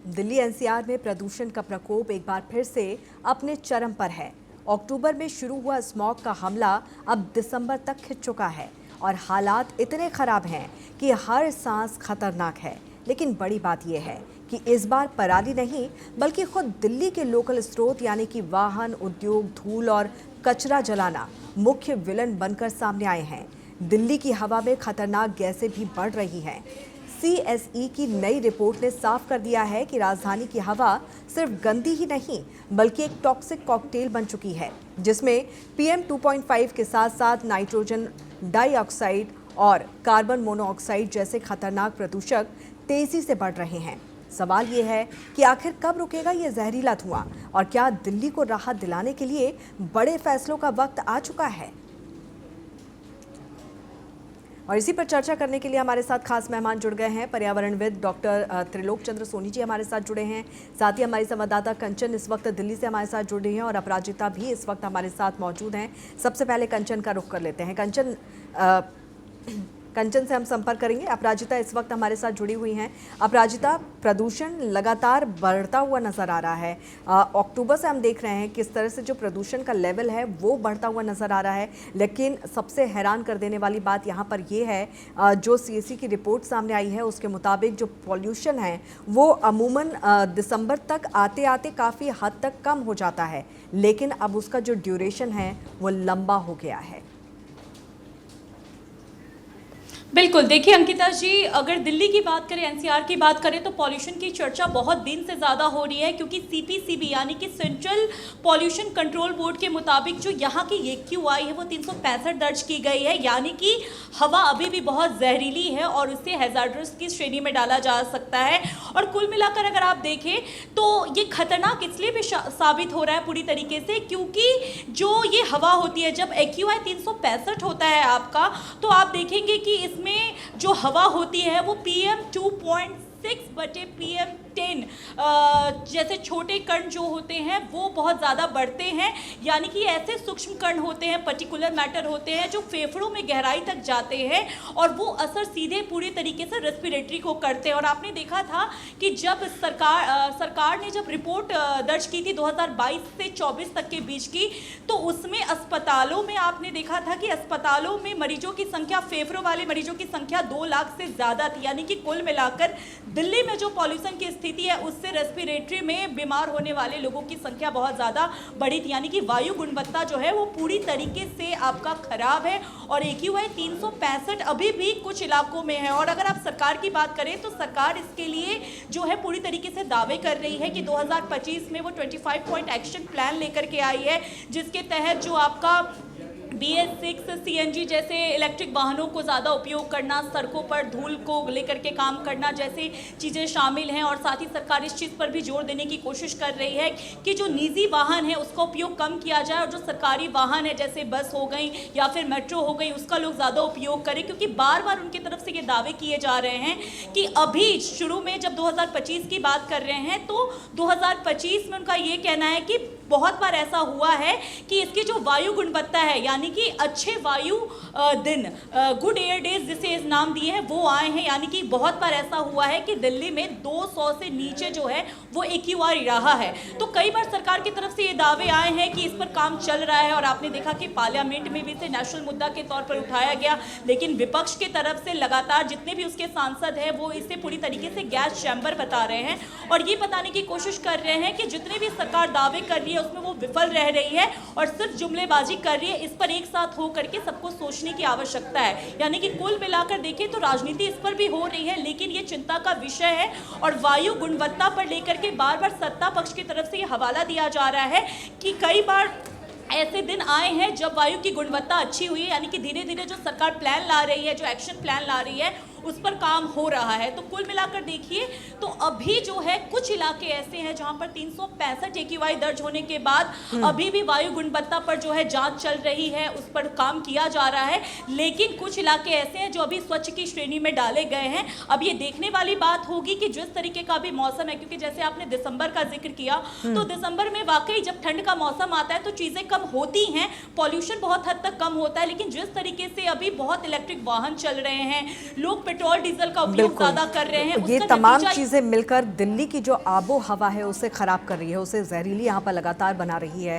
Delhi NCR में प्रदूषण का प्रकोप एक बार फिर से अपने चरम पर है। अक्टूबर में शुरू हुआ स्मॉग का हमला अब दिसंबर तक खिंच चुका है और हालात इतने खराब हैं कि हर सांस खतरनाक है। लेकिन बड़ी बात यह है कि इस बार पराली नहीं बल्कि खुद दिल्ली के लोकल स्रोत यानी कि वाहन, उद्योग, धूल और कचरा जलाना मुख्य विलन बनकर सामने आए हैं। दिल्ली की हवा में खतरनाक गैसें भी बढ़ रही हैं। CSE की नई रिपोर्ट ने साफ कर दिया है कि राजधानी की हवा सिर्फ गंदी ही नहीं बल्कि एक टॉक्सिक कॉकटेल बन चुकी है, जिसमें PM 2.5 के साथ साथ नाइट्रोजन डाइऑक्साइड और कार्बन मोनोऑक्साइड जैसे खतरनाक प्रदूषक तेजी से बढ़ रहे हैं। सवाल ये है कि आखिर कब रुकेगा ये जहरीला धुआं और क्या दिल्ली को राहत दिलाने के लिए बड़े फैसलों का वक्त आ चुका है। और इसी पर चर्चा करने के लिए हमारे साथ खास मेहमान जुड़ गए हैं। पर्यावरणविद डॉक्टर त्रिलोक चंद्र सोनी जी हमारे साथ जुड़े हैं। साथ ही हमारी संवाददाता कंचन इस वक्त दिल्ली से हमारे साथ जुड़ रही हैं और अपराजिता भी इस वक्त हमारे साथ मौजूद हैं। सबसे पहले कंचन का रुख कर लेते हैं। कंचन से हम संपर्क करेंगे। अपराजिता इस वक्त हमारे साथ जुड़ी हुई हैं। अपराजिता, प्रदूषण लगातार बढ़ता हुआ नजर आ रहा है। अक्टूबर से हम देख रहे हैं किस तरह से जो प्रदूषण का लेवल है वो बढ़ता हुआ नजर आ रहा है, लेकिन सबसे हैरान कर देने वाली बात यहाँ पर ये है, जो CSE की रिपोर्ट सामने आई है उसके मुताबिक जो पॉल्यूशन है वो अमूमन दिसंबर तक आते आते काफ़ी हद तक कम हो जाता है, लेकिन अब उसका जो ड्यूरेशन है वो लंबा हो गया है। बिल्कुल, देखिए अंकिता जी, अगर दिल्ली की बात करें, एनसीआर की बात करें तो पॉल्यूशन की चर्चा बहुत दिन से ज़्यादा हो रही है, क्योंकि CPCB यानी कि सेंट्रल पॉल्यूशन कंट्रोल बोर्ड के मुताबिक जो यहाँ की AQI है वो 365 दर्ज की गई है, यानी कि हवा अभी भी बहुत जहरीली है और उससे हैजार्डस की श्रेणी में डाला जा सकता है। और कुल मिलाकर अगर आप देखें तो ये खतरनाक इसलिए भी साबित हो रहा है पूरी तरीके से, क्योंकि जो ये हवा होती है, जब AQI 365 होता है आपका, तो आप देखेंगे कि इसमें जो हवा होती है वो PM 2.6 बटे PM 10 जैसे छोटे कण जो होते हैं वो बहुत ज़्यादा बढ़ते हैं, यानी कि ऐसे सूक्ष्म कण होते हैं, पर्टिकुलर मैटर होते हैं जो फेफड़ों में गहराई तक जाते हैं और वो असर सीधे पूरी तरीके से रेस्पिरेटरी को करते हैं। और आपने देखा था कि जब सरकार ने जब रिपोर्ट दर्ज की थी 2022 से 24 तक के बीच की, तो उसमें अस्पतालों में आपने देखा था कि अस्पतालों में मरीजों की संख्या, फेफड़ों वाले मरीजों की संख्या 2 लाख से ज़्यादा थी, यानी कि कुल मिलाकर दिल्ली में जो पॉल्यूशन की स्थिति है उससे रेस्पिरेटरी में बीमार होने वाले लोगों की संख्या बहुत ज़्यादा बढ़ी थी, यानी कि वायु गुणवत्ता जो है वो पूरी तरीके से आपका खराब है। और AQI 365 अभी भी कुछ इलाकों में है। और अगर आप सरकार की बात करें तो सरकार इसके लिए जो है पूरी तरीके से दावे कर रही है कि 2025 में वो 25 पॉइंट एक्शन प्लान लेकर के आई है, जिसके तहत जो आपका BS6 CNG जैसे इलेक्ट्रिक वाहनों को ज़्यादा उपयोग करना, सड़कों पर धूल को लेकर के काम करना जैसी चीज़ें शामिल हैं। और साथ ही सरकार इस चीज़ पर भी जोर देने की कोशिश कर रही है कि जो निजी वाहन है उसका उपयोग कम किया जाए और जो सरकारी वाहन है जैसे बस हो गई या फिर मेट्रो हो गई उसका लोग ज़्यादा उपयोग करें, क्योंकि बार बार उनकी तरफ से ये दावे किए जा रहे हैं कि अभी शुरू में जब 2025 की बात कर रहे हैं तो 2025 में उनका ये कहना है कि बहुत बार ऐसा हुआ है कि इसकी जो वायु गुणवत्ता है, यानी कि अच्छे वायु दिन, गुड एयर डेज जिसे इस नाम दिए हैं, वो आए हैं, यानी कि बहुत बार ऐसा हुआ है कि दिल्ली में 200 से नीचे जो है वो AQI रहा है। तो कई बार सरकार की तरफ से ये दावे आए हैं कि इस पर काम चल रहा है और आपने देखा कि पार्लियामेंट में भी इसे नेशनल मुद्दा के तौर पर उठाया गया, लेकिन विपक्ष की तरफ से लगातार जितने भी उसके सांसद हैं वो इसे पूरी तरीके से गैस चैम्बर बता रहे हैं और ये बताने की कोशिश कर रहे हैं कि जितने भी सरकार दावे कर रही है उसमें वो विफल रह रही है और सिर्फ जुमलेबाजी कर रही है। इस पर एक साथ हो करके सबको सोचने की आवश्यकता है, यानी कि कुल मिलाकर देखें तो राजनीति इस पर भी हो रही है, लेकिन ये चिंता का विषय है। और वायु गुणवत्ता पर लेकर के बार बार सत्ता पक्ष की तरफ से ये हवाला दिया जा रहा है कि कई बार ऐसे दिन आए हैं जब वायु की गुणवत्ता अच्छी हुई है, यानी कि धीरे धीरे जो सरकार प्लान ला रही है, जो एक्शन प्लान ला रही है उस पर काम हो रहा है। तो कुल मिलाकर देखिए तो अभी जो है कुछ इलाके ऐसे हैं जहां पर 365 AQI दर्ज होने के बाद अभी भी वायु गुणवत्ता पर जो है जांच चल रही है, उस पर काम किया जा रहा है, लेकिन कुछ इलाके ऐसे हैं जो अभी स्वच्छ की श्रेणी में डाले गए हैं। अब ये देखने वाली बात होगी कि जिस तरीके का भी मौसम है, क्योंकि जैसे आपने दिसंबर का जिक्र किया तो दिसंबर में वाकई जब ठंड का मौसम आता है तो चीजें कम होती हैं, पॉल्यूशन बहुत हद तक कम होता है, लेकिन जिस तरीके से अभी बहुत इलेक्ट्रिक वाहन चल रहे हैं, लोग पेट्रोल डीजल का उपयोग बिल्कुल। ज्यादा कर रहे हैं। ये उसका तमाम नतीजा चीजें मिलकर दिल्ली की जो आबो हवा है उसे खराब कर रही है, उसे जहरीली यहाँ पर लगातार बना रही है।